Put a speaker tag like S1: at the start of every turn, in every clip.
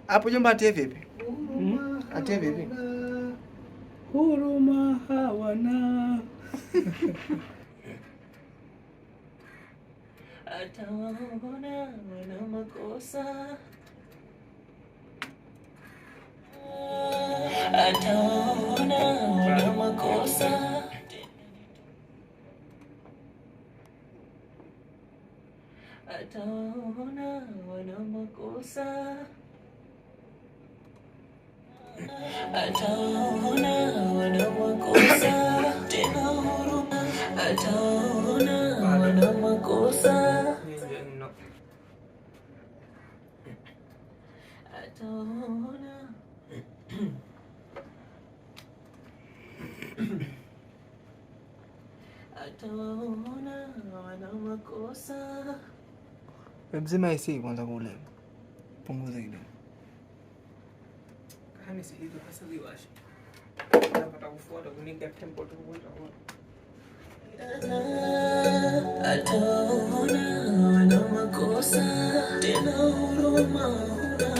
S1: Hapo jomba atie vipi? Atie vipi?
S2: Huruma hawana. Ataona wana makosa. Ataona wana makosa. Ataona wana makosa. Ataona wana makosa. Tena huruma. Ataona wana makosa. Ataona. Ataona wana makosa.
S1: Mzima isi kwanza kule. Punguza kidogo.
S2: Kama si hizo hasa ziwashi. Napata kufuata kuninga tempo tu kwa. Ataona wana makosa. Tena huruma huna.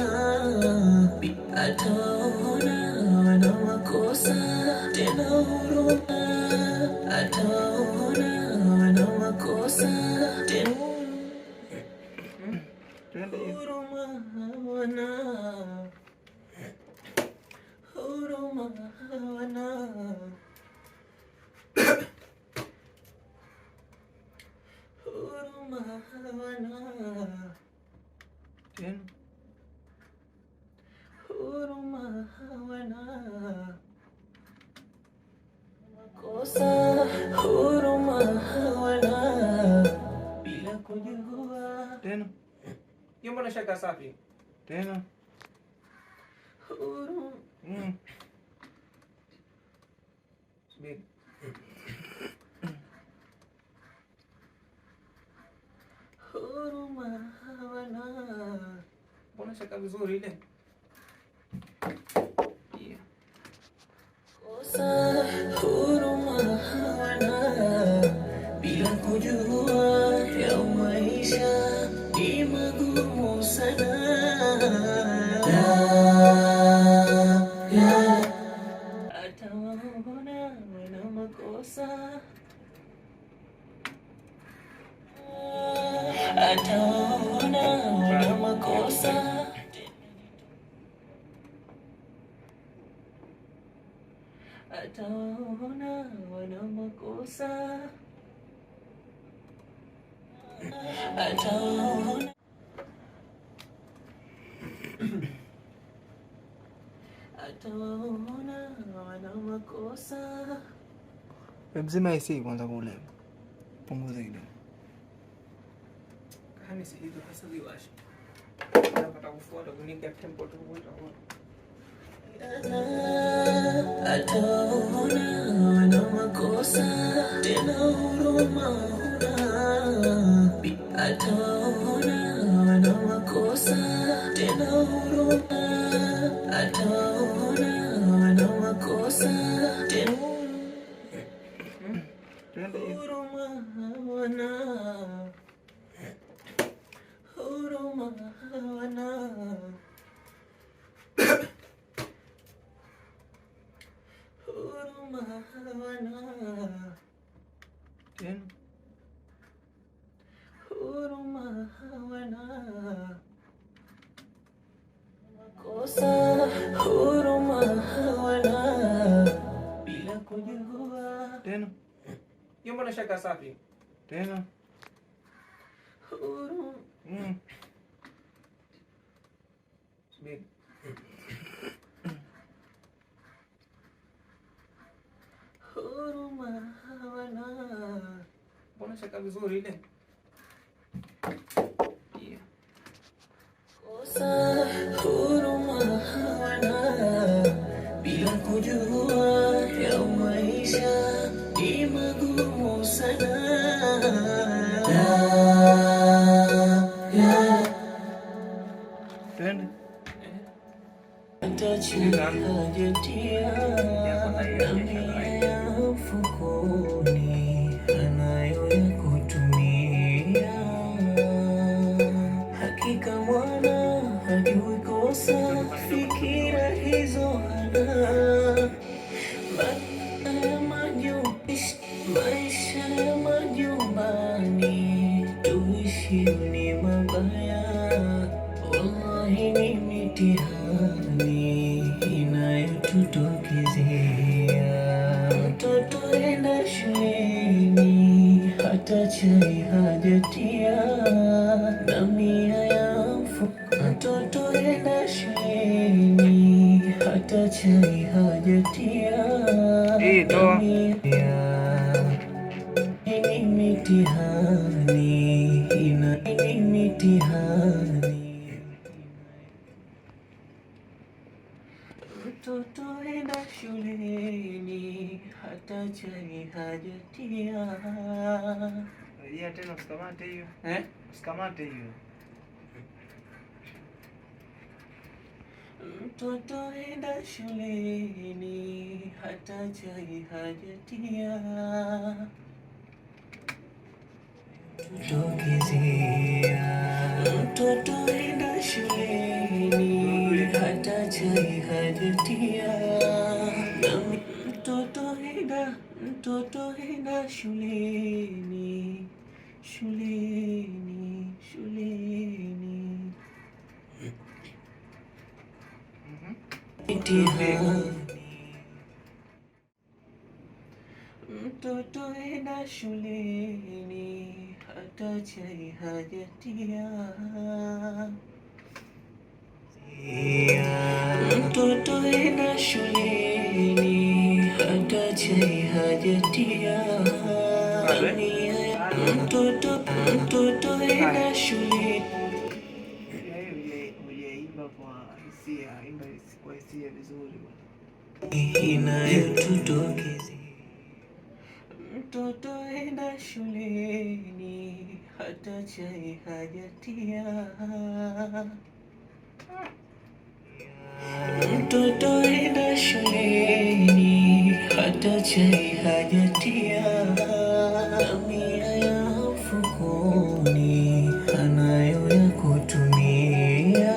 S2: Ataona wana makosa. Tena huruma. Ataona wana makosa. Tena huruma hawana. Huruma hawana. Huruma hawana. Tena huruma hawana. Makosa huruma hawana. Bila kujua. Tena yomba na shaka safi. Tena huruma. Subiri. Huruma hawana. Mbona shaka vizuri ile? Yeah. Kosa huruma hawana. Bila kujua ya maisha ni magumu sana. Ataona wana makosa. Ataona wana makosa. Ataona wana makosa. Ataona. Ataona wana makosa.
S1: Mzima isi kwanza kule. Punguza kidogo.
S2: Kama si hizo hasa ziwashi. Napata kufuata kuninga tempo tu kwa. Ataona wana makosa. Tena huruma huna. Ataona wana makosa. Tena huruma. Ataona wana makosa. Tena huruma hawana. Huruma hawana. Huruma hawana. Tena huruma hawana. Makosa huruma hawana. Bila kujua. Tena yomba na shaka safi. Tena huruma. Subiri. Huruma hawana. Mbona shaka vizuri ile? Yeah. Kosa huruma hawana. Bila kujua ya maisha ni magumu sana. Twende. Atachiajetia ya mfukoni anayo ya kutumia. Hakika mwana hajui
S3: hajui kosa fikira hizo hana maisha ya majumbani tuishi ni mabaya, wallahi ni mitihani inayotutokezea. Mtoto enda shuleni hata chai hajatia na mia ya mfuko. Mtoto enda shuleni hata chai hajatia na mia ini mitihani ini mitihani. Mtoto enda shuleni hata chai hajatia.
S1: Rejea tena, usikamate hiyo. Usikamate hiyo.
S3: Mtoto enda shuleni hata chai hajatia. Mtoto enda shuleni hata chai hajatia. Mtoto enda shuleni shuleni shuleni. Mtoto enda shuleni hata chai hajatia. Mtoto enda shuleni hata chai hajatia. Mtoto enda shuleni.
S1: Ujaimba kwa hisia, imba kwa hisia vizuri
S3: inayotutokezea. Mtoto enda shuleni hata chai hajatia. Mtoto enda shuleni hata chai hajatia. Mia ya mfukoni anayo ya kutumia.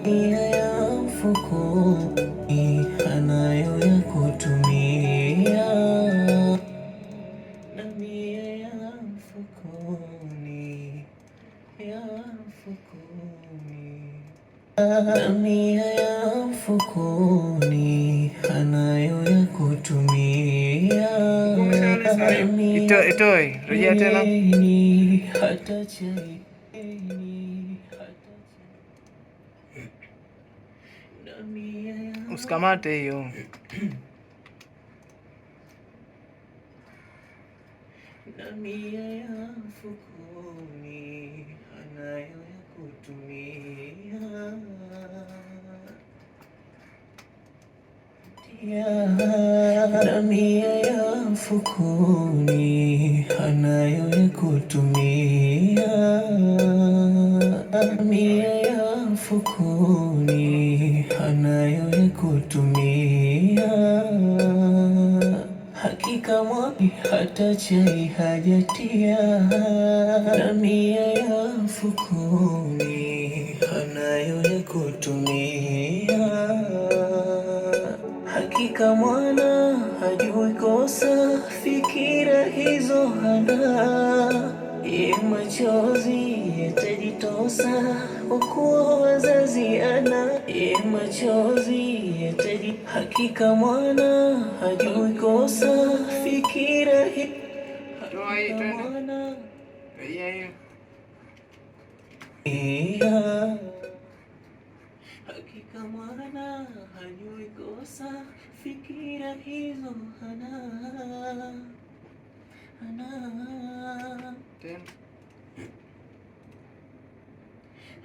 S3: Mia ya mfukoni anayo ya kutumia. Na mia ya mfukoni na mia ya mfukoni anayo ya kutumia.
S1: Itoe, rejea tena.
S3: Hata chai
S1: usikamate hiyo.
S3: Na mia ya mfukoni anayo ya kutumia. Na mia ya mfukoni anayo ya kutumia. Mia ya mfukoni anayo ya kutumia. Hakika mwami hata chai hajatia. Na mia ya mfukoni anayo ya kutumia. Hakika mwana hajui kosa fikira hizo hana. Ye machozi yatajitosa kwa kuwa wazazi ana. Ye machozi hakika mwana hajui kosa fikira hizo hana. Hakika mwana hajui kosa fikira hizo hana.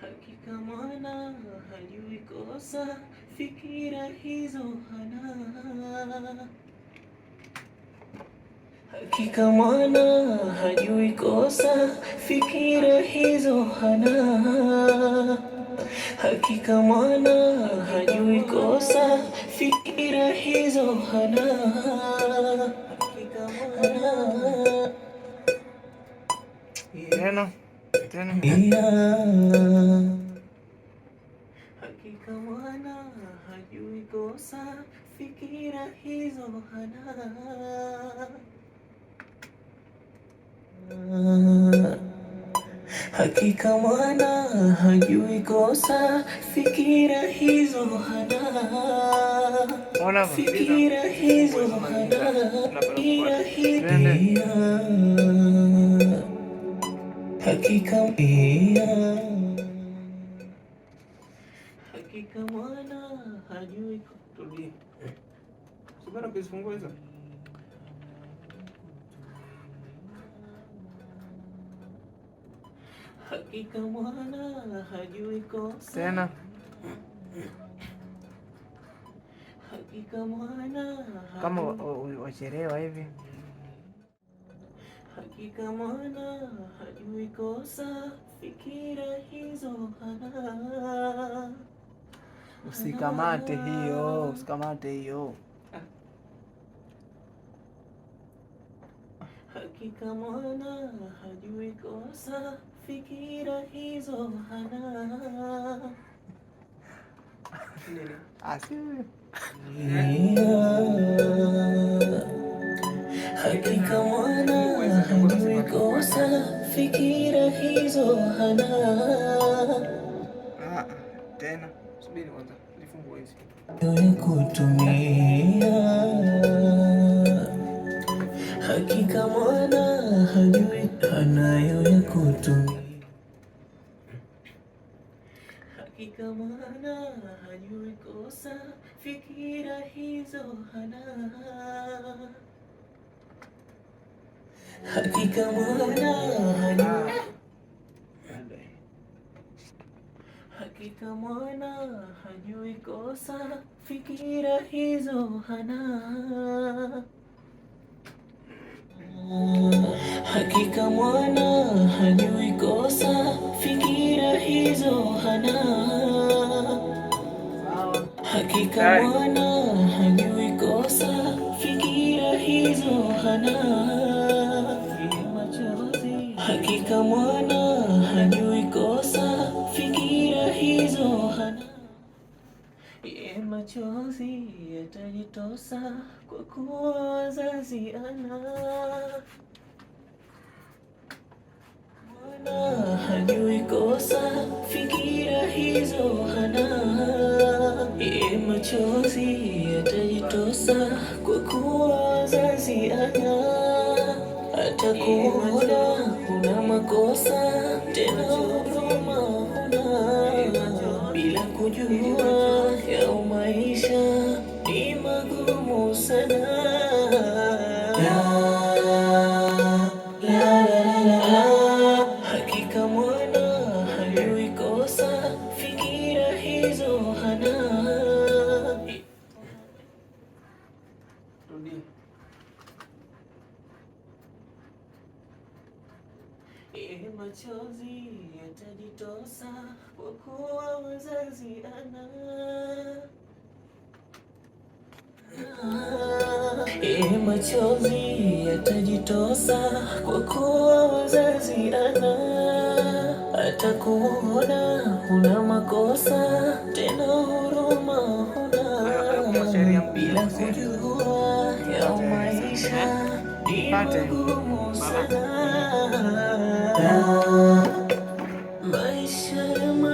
S3: Hakika mwana hajui kosa fikira hizo hana. Hakika mwana hajui kosa fikira hizo hana. Hakika mwana hajui kosa fikira hizo hana. Hakika mwana
S1: tena
S3: Hakika mwana hajui kosa, fikira hizo hana. Hakika mwana hajui kosa, fikira hizo hana. Fikira hizo hana. Fikira hizo hakika pia. Hakika mwana hajui
S2: Tulia. Subira kuzifungua hizo.
S3: hakika mwana hajui kosa.
S2: Tena.
S3: Hakika mwana
S2: Kama wachelewa hivi.
S3: Hakika mwana hajui kosa, fikira hizo hana.
S2: Usikamate hiyo, usikamate hiyo.
S3: Hakika mwana hajui kosa, fikira hizo hana.
S2: Asi.
S3: Hakika mwana hajui kosa, fikira hizo hana.
S2: Tena. Subiri kwanza, nifungue hizi.
S3: Kutumia. Hakika mwana hajui anayo ya kutumia. Hakika mwana hajui kosa, fikira hizo hana. Hakika mwana hajui. Hakika mwana hajui kosa, fikira hizo hana. Hakika mwana hajui kosa, fikira hizo hana. Hakika mwana hajui kosa, fikira hizo hana. Hakika mwana hajui kosa, fikira hizo hana. Ye machozi yatajitosa kwa kuwa wazazi ana. Mwana hajui kosa, fikira hizo hana. Ye machozi yatajitosa kwa kuwa wazazi ana. Atakuona una makosa, tena huruma huna. Bila kujua ya maisha ni magumu sana. Hakika mwana hajui kosa, fikira hizo hana. Ye machozi yatajitosa kwa kuwa wazazi ana. Ye machozi yatajitosa kwa kuwa wazazi ana. Atakuona una makosa, tena huruma huna. Bila kujua ya maisha ni magumu sana.